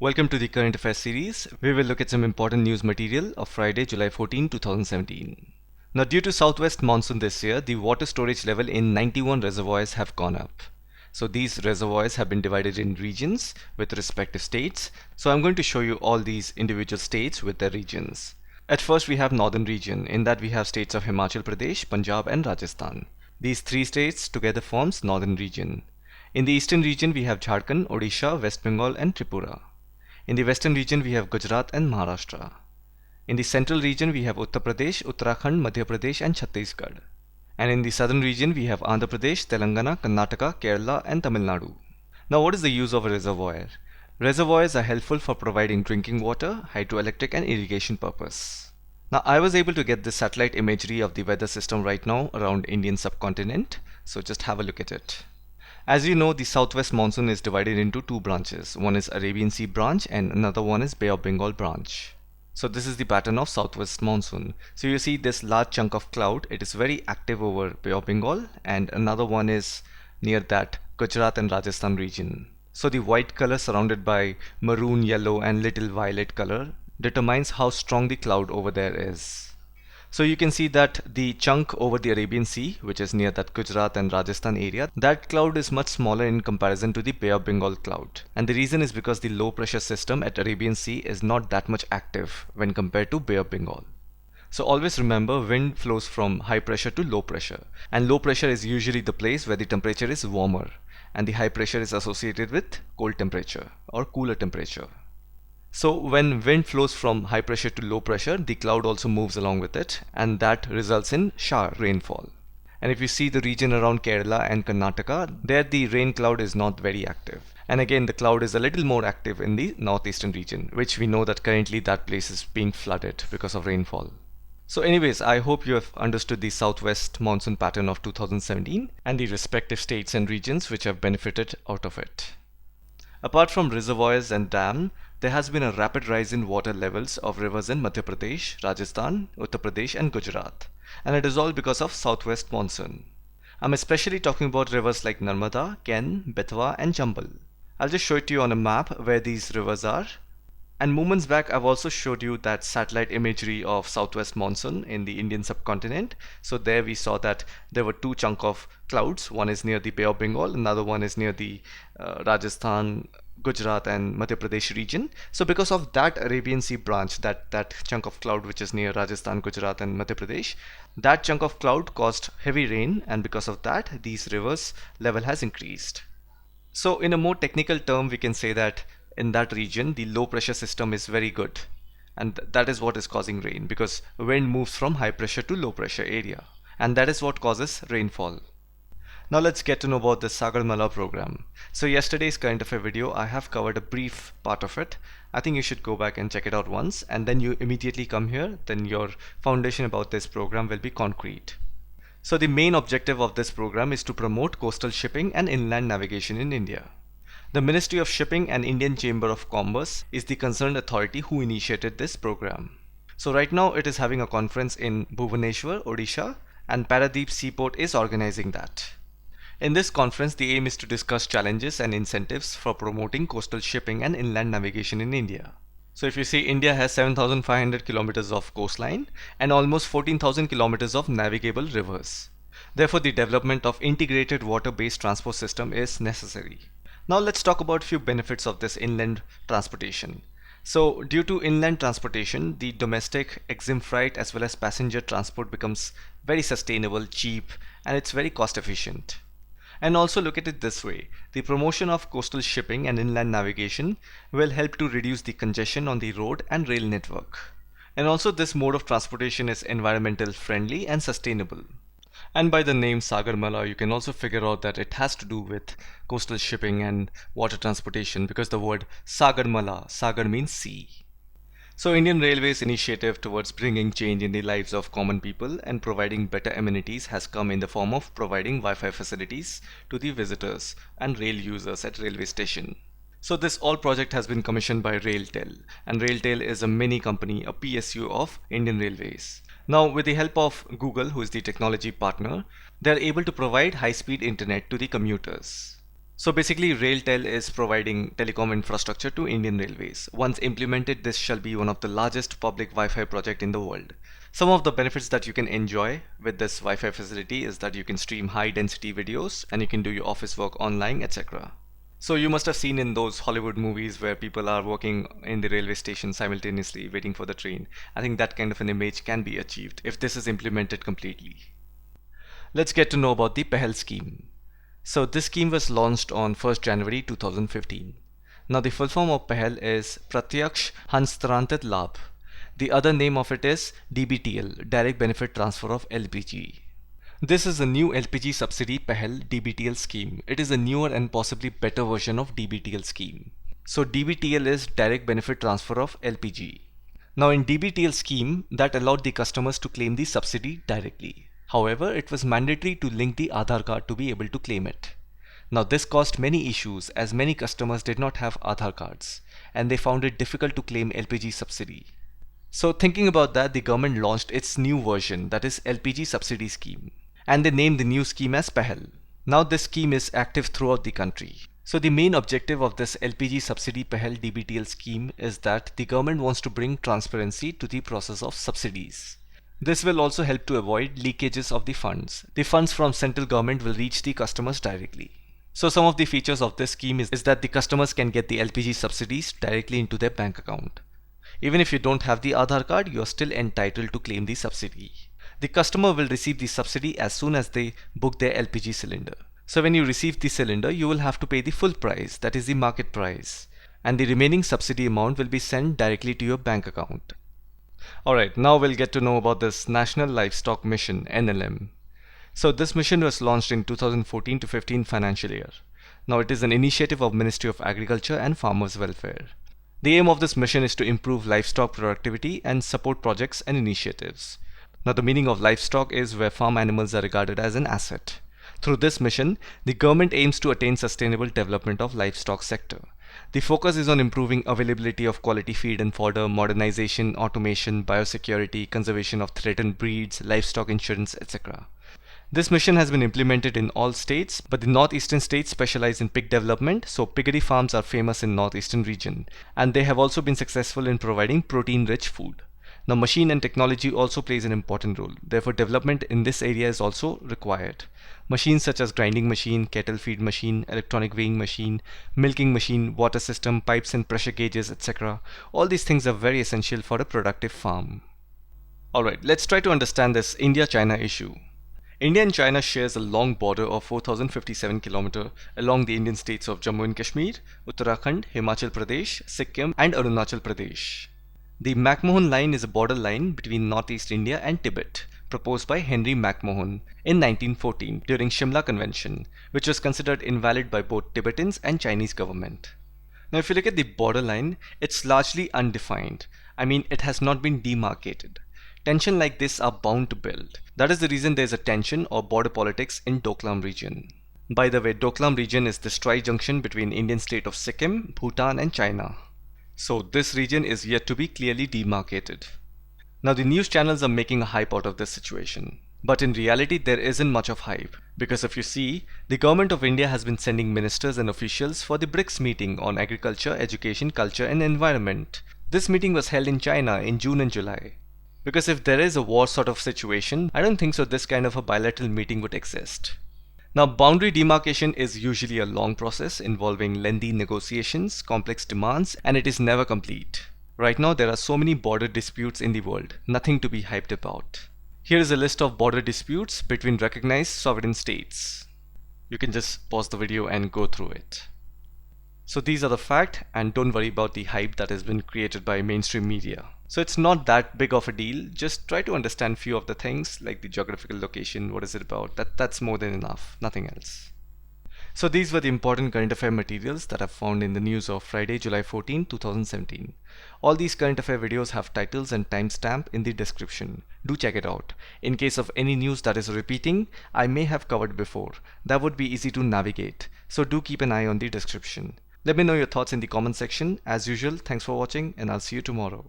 Welcome to the Current Affairs series. We will look at some important news material of Friday, July 14, 2017. Now, due to southwest monsoon this year, the water storage level in 91 reservoirs have gone up. So these reservoirs have been divided in regions with respective states. So I'm going to show you all these individual states with their regions. At first we have northern region. In that we have states of Himachal Pradesh, Punjab and Rajasthan. These three states together forms northern region. In the eastern region we have Jharkhand, Odisha, West Bengal and Tripura. In the western region we have Gujarat and Maharashtra. In the central region we have Uttar Pradesh, Uttarakhand, Madhya Pradesh and Chhattisgarh. And in the southern region we have Andhra Pradesh, Telangana, Karnataka, Kerala and Tamil Nadu. Now what is the use of a reservoir? Reservoirs are helpful for providing drinking water, hydroelectric and irrigation purpose. Now I was able to get the satellite imagery of the weather system right now around Indian subcontinent. So just have a look at it. As you know, the southwest monsoon is divided into two branches. One is Arabian Sea branch and another one is Bay of Bengal branch. So this is the pattern of southwest monsoon. So you see this large chunk of cloud, it is very active over Bay of Bengal, and another one is near that Gujarat and Rajasthan region. So the white color surrounded by maroon, yellow and little violet color determines how strong the cloud over there is. So you can see that the chunk over the Arabian Sea, which is near that Gujarat and Rajasthan area, that cloud is much smaller in comparison to the Bay of Bengal cloud. And the reason is because the low pressure system at Arabian Sea is not that much active when compared to Bay of Bengal. So always remember, wind flows from high pressure to low pressure, and low pressure is usually the place where the temperature is warmer and the high pressure is associated with cold temperature or cooler temperature. So when wind flows from high pressure to low pressure, the cloud also moves along with it, and that results in shower rainfall. And if you see the region around Kerala and Karnataka, there the rain cloud is not very active. And again, the cloud is a little more active in the northeastern region, which we know that currently that place is being flooded because of rainfall. So anyways, I hope you have understood the southwest monsoon pattern of 2017 and the respective states and regions which have benefited out of it. Apart from reservoirs and dam, there has been a rapid rise in water levels of rivers in Madhya Pradesh, Rajasthan, Uttar Pradesh and Gujarat. And it is all because of southwest monsoon. I'm especially talking about rivers like Narmada, Ken, Betwa and Chambal. I'll just show it to you on a map where these rivers are. And moments back I've also showed you that satellite imagery of southwest monsoon in the Indian subcontinent. So there we saw that there were two chunk of clouds. One is near the Bay of Bengal, another one is near the Rajasthan, Gujarat and Madhya Pradesh region. So because of that Arabian Sea branch, that chunk of cloud which is near Rajasthan, Gujarat and Madhya Pradesh, that chunk of cloud caused heavy rain, and because of that these rivers level has increased. So in a more technical term we can say that in that region the low pressure system is very good, and that is what is causing rain, because wind moves from high pressure to low pressure area, and that is what causes rainfall. Now let's get to know about the Sagarmala program. So yesterday's current affair video, I have covered a brief part of it. I think you should go back and check it out once, and then you immediately come here, then your foundation about this program will be concrete. So the main objective of this program is to promote coastal shipping and inland navigation in India. The Ministry of Shipping and Indian Chamber of Commerce is the concerned authority who initiated this program. So right now it is having a conference in Bhubaneswar, Odisha, and Paradeep Seaport is organizing that. In this conference, the aim is to discuss challenges and incentives for promoting coastal shipping and inland navigation in India. So if you see, India has 7,500 kilometers of coastline and almost 14,000 kilometers of navigable rivers. Therefore, the development of integrated water-based transport system is necessary. Now let's talk about a few benefits of this inland transportation. So due to inland transportation, the domestic, EXIM freight as well as passenger transport becomes very sustainable, cheap, and it's very cost efficient. And also look at it this way, the promotion of coastal shipping and inland navigation will help to reduce the congestion on the road and rail network. And also this mode of transportation is environmental friendly and sustainable. And by the name Sagarmala, you can also figure out that it has to do with coastal shipping and water transportation, because the word Sagarmala, Sagar means sea. So Indian Railways initiative towards bringing change in the lives of common people and providing better amenities has come in the form of providing Wi-Fi facilities to the visitors and rail users at railway station. So this all project has been commissioned by RailTel, and RailTel is a mini company, a PSU of Indian Railways. Now with the help of Google, who is the technology partner, they are able to provide high-speed internet to the commuters. So basically, RailTel is providing telecom infrastructure to Indian Railways. Once implemented, this shall be one of the largest public Wi-Fi project in the world. Some of the benefits that you can enjoy with this Wi-Fi facility is that you can stream high density videos and you can do your office work online, etc. So you must have seen in those Hollywood movies where people are working in the railway station simultaneously waiting for the train. I think that kind of an image can be achieved if this is implemented completely. Let's get to know about the PEHEL scheme. So this scheme was launched on 1st January 2015. Now the full form of PEHEL is Pratyaksh Hanstarantit Labh. The other name of it is DBTL, Direct Benefit Transfer of LPG. This is a new LPG subsidy PEHEL DBTL scheme. It is a newer and possibly better version of DBTL scheme. So DBTL is Direct Benefit Transfer of LPG. Now in DBTL scheme, that allowed the customers to claim the subsidy directly. However, it was mandatory to link the Aadhaar card to be able to claim it. Now this caused many issues as many customers did not have Aadhaar cards and they found it difficult to claim LPG subsidy. So thinking about that, the government launched its new version, that is LPG subsidy scheme, and they named the new scheme as PEHEL. Now this scheme is active throughout the country. So the main objective of this LPG subsidy PEHEL DBTL scheme is that the government wants to bring transparency to the process of subsidies. This will also help to avoid leakages of the funds. The funds from central government will reach the customers directly. So some of the features of this scheme is that the customers can get the LPG subsidies directly into their bank account. Even if you don't have the Aadhaar card, you are still entitled to claim the subsidy. The customer will receive the subsidy as soon as they book their LPG cylinder. So when you receive the cylinder, you will have to pay the full price, that is the market price, and the remaining subsidy amount will be sent directly to your bank account. Alright, now we'll get to know about this National Livestock Mission, NLM. So this mission was launched in 2014 to 15 financial year. Now it is an initiative of Ministry of Agriculture and Farmers Welfare. The aim of this mission is to improve livestock productivity and support projects and initiatives. Now the meaning of livestock is where farm animals are regarded as an asset. Through this mission, the government aims to attain sustainable development of livestock sector. The focus is on improving availability of quality feed and fodder, modernization, automation, biosecurity, conservation of threatened breeds, livestock insurance, etc. This mission has been implemented in all states, but the northeastern states specialize in pig development, so piggery farms are famous in northeastern region, and they have also been successful in providing protein-rich food. Now machine and technology also plays an important role, therefore development in this area is also required. Machines such as grinding machine, kettle feed machine, electronic weighing machine, milking machine, water system, pipes and pressure gauges, etc. All these things are very essential for a productive farm. Alright, let's try to understand this India-China issue. India and China shares a long border of 4057 km along the Indian states of Jammu and Kashmir, Uttarakhand, Himachal Pradesh, Sikkim and Arunachal Pradesh. The McMahon Line is a border line between Northeast India and Tibet, proposed by Henry McMahon in 1914 during Shimla Convention, which was considered invalid by both Tibetans and Chinese government. Now if you look at the border line, it's largely undefined. I mean, it has not been demarcated. Tension like this are bound to build. That is the reason there is a tension or border politics in Doklam region. By the way, Doklam region is the strike junction between Indian state of Sikkim, Bhutan and China. So this region is yet to be clearly demarcated. Now the news channels are making a hype out of this situation. But in reality there isn't much of hype. Because if you see, the government of India has been sending ministers and officials for the BRICS meeting on agriculture, education, culture and environment. This meeting was held in China in June and July. Because if there is a war sort of situation, I don't think so this kind of a bilateral meeting would exist. Now boundary demarcation is usually a long process involving lengthy negotiations, complex demands, and it is never complete. Right now there are so many border disputes in the world, nothing to be hyped about. Here is a list of border disputes between recognized sovereign states. You can just pause the video and go through it. So these are the facts, and don't worry about the hype that has been created by mainstream media. So it's not that big of a deal, just try to understand few of the things like the geographical location, what is it about, that's more than enough, nothing else. So these were the important current affair materials that I've found in the news of Friday, July 14, 2017. All these current affair videos have titles and timestamp in the description. Do check it out. In case of any news that is repeating, I may have covered before. That would be easy to navigate. So do keep an eye on the description. Let me know your thoughts in the comment section. As usual, thanks for watching and I'll see you tomorrow.